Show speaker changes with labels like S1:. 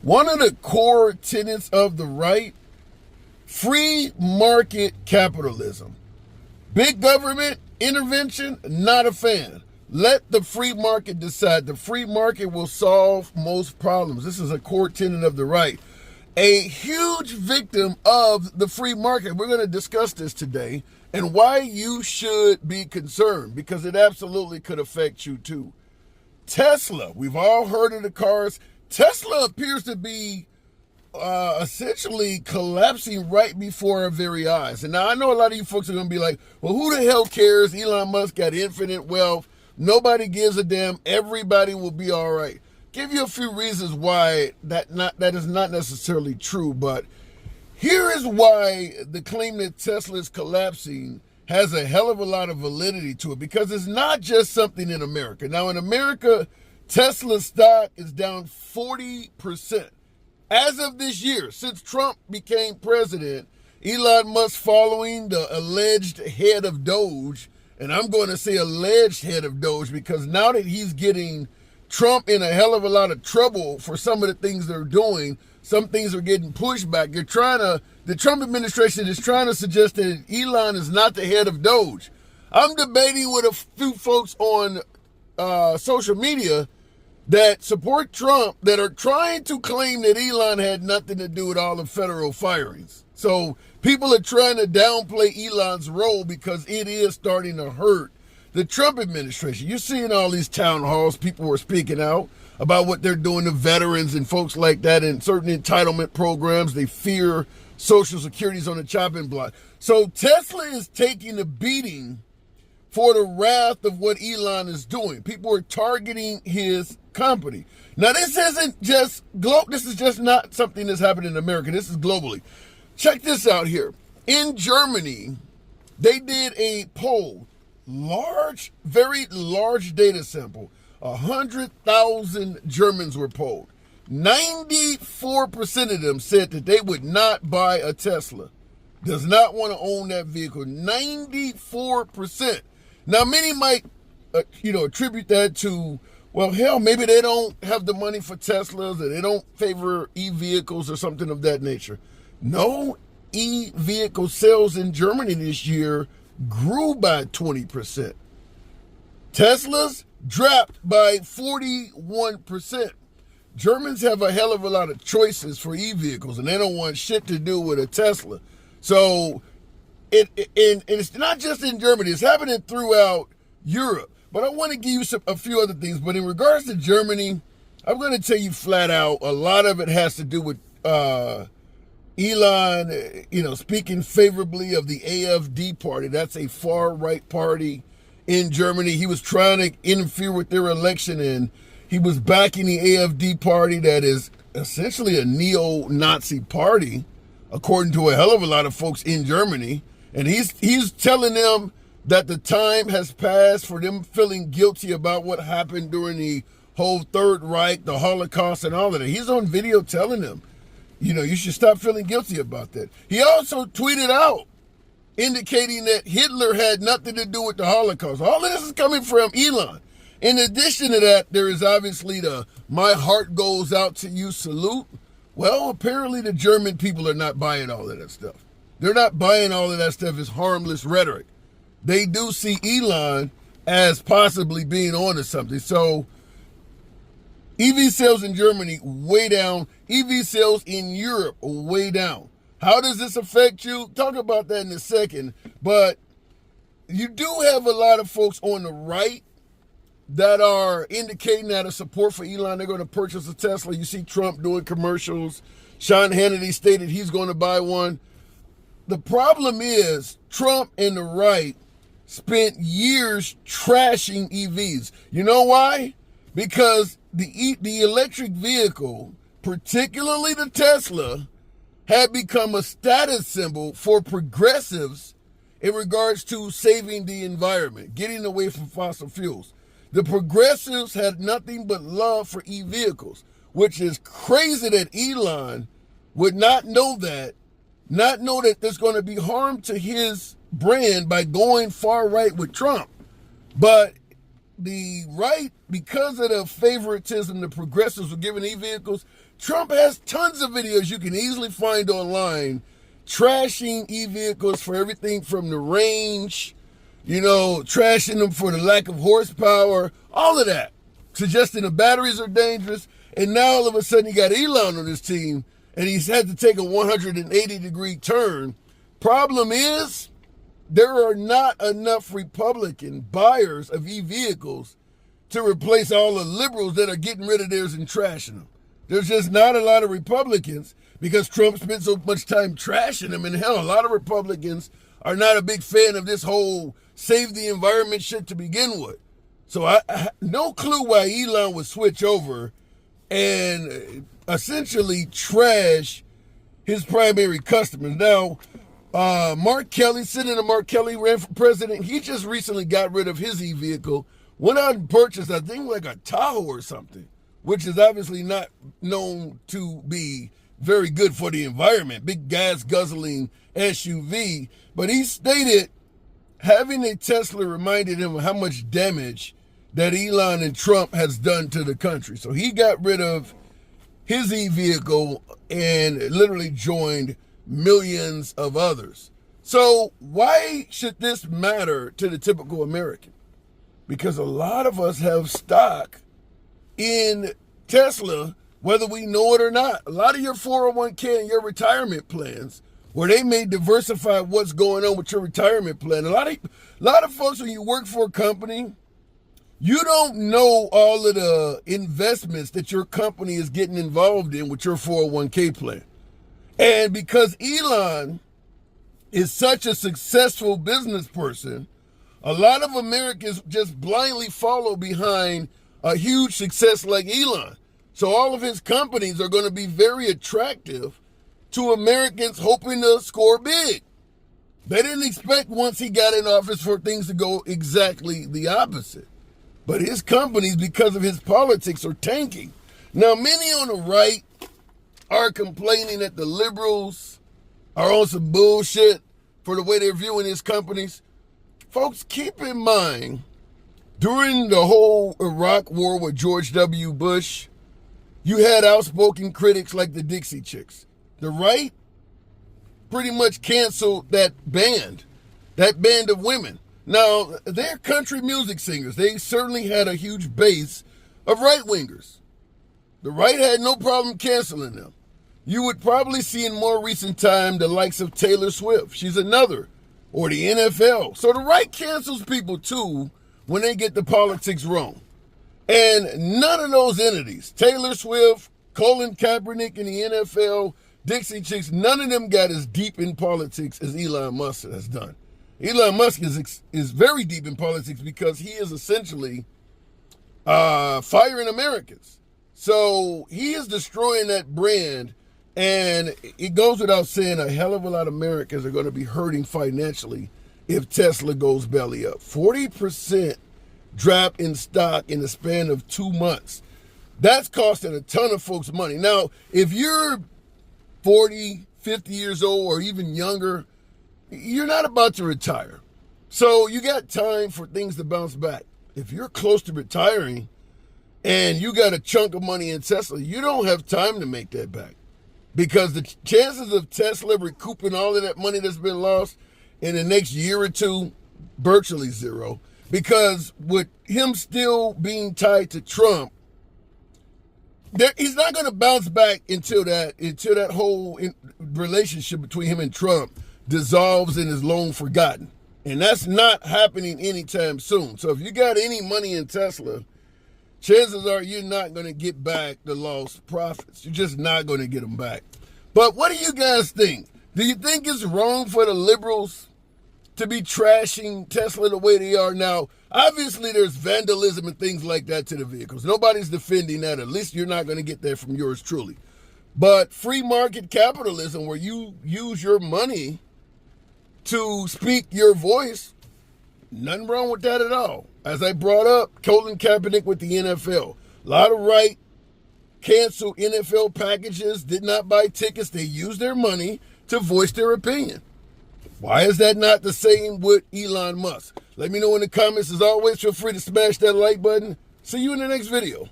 S1: One of the core tenets of the right, free market capitalism. Big government intervention, not a fan. Let the free market decide. The free market will solve most problems. This is a core tenet of the right. A huge victim of the free market. We're going to discuss this today and why you should be concerned, because it absolutely could affect you too. Tesla, we've all heard of the cars. Tesla appears to be essentially collapsing right before our very eyes. And now I know a lot of you folks are going to be like, well, who the hell cares? Elon Musk got infinite wealth. Nobody gives a damn. Everybody will be all right. Give you a few reasons why that is not necessarily true, but here is why the claim that Tesla is collapsing has a hell of a lot of validity to it, because it's not just something in America. Now, in America, Tesla stock is down 40%. As of this year, since Trump became president, Elon Musk, following the alleged head of Doge, and I'm going to say alleged head of Doge because now that he's getting Trump in a hell of a lot of trouble for some of the things they're doing, some things are getting pushed back. The Trump administration is trying to suggest that Elon is not the head of Doge. I'm debating with a few folks on social media that support Trump that are trying to claim that Elon had nothing to do with all the federal firings. So people are trying to downplay Elon's role because it is starting to hurt the Trump administration. You're seeing all these town halls, people are speaking out about what they're doing to veterans and folks like that and certain entitlement programs. They fear Social Security's on the chopping block. So Tesla is taking a beating for the wrath of what Elon is doing. People are targeting his company. Now, this isn't just this is just not something that's happening in America. This is globally. Check this out here. In Germany, they did a poll, very large data sample. 100,000 Germans were polled. 94% of them said that they would not buy a Tesla. Does not want to own that vehicle. 94%. Now, many might, attribute that to, well, hell, maybe they don't have the money for Teslas or they don't favor e-vehicles or something of that nature. No, e-vehicle sales in Germany this year grew by 20%. Teslas dropped by 41%. Germans have a hell of a lot of choices for e-vehicles, and they don't want shit to do with a Tesla. So, and it's not just in Germany. It's happening throughout Europe. But I want to give you a few other things. But in regards to Germany, I'm going to tell you flat out, a lot of it has to do with Elon, speaking favorably of the AfD party. That's a far-right party in Germany. He was trying to interfere with their election, and he was backing the AfD party that is essentially a neo-Nazi party, according to a hell of a lot of folks in Germany. And he's telling them that the time has passed for them feeling guilty about what happened during the whole Third Reich, the Holocaust, and all of that. He's on video telling them, you should stop feeling guilty about that. He also tweeted out indicating that Hitler had nothing to do with the Holocaust. All of this is coming from Elon. In addition to that, there is obviously the "my heart goes out to you" salute. Well, apparently the German people are not buying all of that stuff. They're not buying all of that stuff as harmless rhetoric. They do see Elon as possibly being onto something. So EV sales in Germany, way down. EV sales in Europe, way down. How does this affect you? Talk about that in a second. But you do have a lot of folks on the right that are indicating that a support for Elon. They're going to purchase a Tesla. You see Trump doing commercials. Sean Hannity stated he's going to buy one. The problem is Trump and the right spent years trashing EVs. You know why? Because the electric vehicle, particularly the Tesla, had become a status symbol for progressives in regards to saving the environment, getting away from fossil fuels. The progressives had nothing but love for e-vehicles, which is crazy that Elon would not know that there's going to be harm to his brand by going far right with Trump. But the right, because of the favoritism the progressives were giving e-vehicles, Trump has tons of videos you can easily find online trashing e-vehicles for everything from the range, trashing them for the lack of horsepower, all of that, suggesting the batteries are dangerous. And now all of a sudden you got Elon on his team, and he's had to take a 180-degree turn. Problem is, there are not enough Republican buyers of e-vehicles to replace all the liberals that are getting rid of theirs and trashing them. There's just not a lot of Republicans because Trump spent so much time trashing them. And hell, a lot of Republicans are not a big fan of this whole save the environment shit to begin with. So I no clue why Elon would switch over and essentially trash his primary customers. Now, Mark Kelly, Senator Mark Kelly, ran for president. He just recently got rid of his e-vehicle, went out and purchased, I think, like a Tahoe or something, which is obviously not known to be very good for the environment, big gas-guzzling SUV. But he stated having a Tesla reminded him of how much damage that Elon and Trump has done to the country. So he got rid of his e-vehicle and literally joined millions of others. So why should this matter to the typical American? Because a lot of us have stock in Tesla, whether we know it or not. A lot of your 401k and your retirement plans, where they may diversify what's going on with your retirement plan. A lot of folks, when you work for a company, you don't know all of the investments that your company is getting involved in with your 401k plan. And because Elon is such a successful business person, a lot of Americans just blindly follow behind a huge success like Elon. So all of his companies are going to be very attractive to Americans hoping to score big. They didn't expect once he got in office for things to go exactly the opposite. But his companies, because of his politics, are tanking. Now, many on the right are complaining that the liberals are on some bullshit for the way they're viewing his companies. Folks, keep in mind, during the whole Iraq war with George W. Bush, you had outspoken critics like the Dixie Chicks. The right pretty much canceled that band of women. Now, they're country music singers. They certainly had a huge base of right-wingers. The right had no problem canceling them. You would probably see in more recent time the likes of Taylor Swift. She's another. Or the NFL. So the right cancels people too when they get the politics wrong. And none of those entities, Taylor Swift, Colin Kaepernick in the NFL, Dixie Chicks, none of them got as deep in politics as Elon Musk has done. Elon Musk is very deep in politics because he is essentially firing Americans. So he is destroying that brand, and it goes without saying a hell of a lot of Americans are going to be hurting financially if Tesla goes belly up. 40% drop in stock in the span of 2 months. That's costing a ton of folks money. Now, if you're 40, 50 years old, or even younger, you're not about to retire. So you got time for things to bounce back. If you're close to retiring and you got a chunk of money in Tesla, you don't have time to make that back. Because the chances of Tesla recouping all of that money that's been lost in the next year or two, virtually zero. Because with him still being tied to Trump, he's not going to bounce back until that whole relationship between him and Trump dissolves and is long forgotten. And that's not happening anytime soon. So if you got any money in Tesla, chances are you're not going to get back the lost profits. You're just not going to get them back. But what do you guys think? Do you think it's wrong for the liberals to be trashing Tesla the way they are now? Obviously, there's vandalism and things like that to the vehicles. Nobody's defending that. At least you're not going to get that from yours truly. But free market capitalism, where you use your money to speak your voice, nothing wrong with that at all. As I brought up, Colin Kaepernick with the NFL. A lot of right canceled NFL packages, did not buy tickets. They used their money to voice their opinion. Why is that not the same with Elon Musk? Let me know in the comments. As always, feel free to smash that like button. See you in the next video.